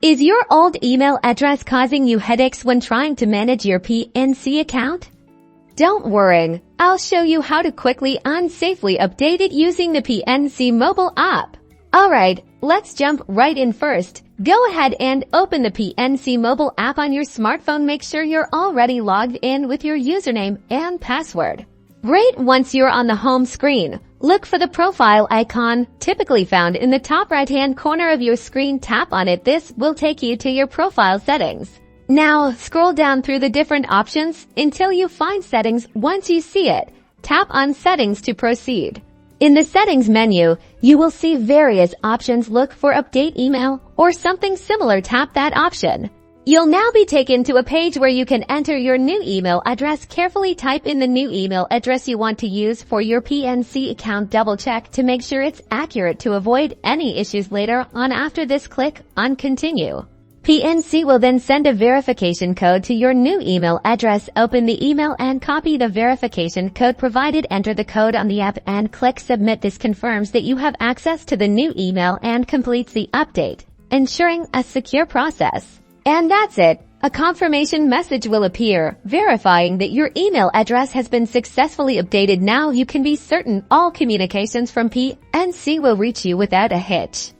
Is your old email address causing you headaches when trying to manage your PNC account? Don't worry, I'll show you how to quickly and safely update it using the PNC Mobile App. Alright, let's jump right in first. Go ahead and open the PNC Mobile App on your smartphone. Make sure you're already logged in with your username and password. Right once you're on the home screen, look for the profile icon, typically found in the top right-hand corner of your screen. Tap on it. This will take you to your profile settings. Now, scroll down through the different options until you find Settings. Once you see it, tap on Settings to proceed. In the Settings menu, you will see various options. Look for Update Email or something similar. Tap that option. You'll now be taken to a page where you can enter your new email address. Carefully type in the new email address you want to use for your PNC account. Double check to make sure it's accurate to avoid any issues later on. After this, click on Continue. PNC will then send a verification code to your new email address. Open the email and copy the verification code provided. Enter the code on the app and click Submit. This confirms that you have access to the new email and completes the update, ensuring a secure process. And that's it. A confirmation message will appear, verifying that your email address has been successfully updated. Now you can be certain all communications from PNC will reach you without a hitch.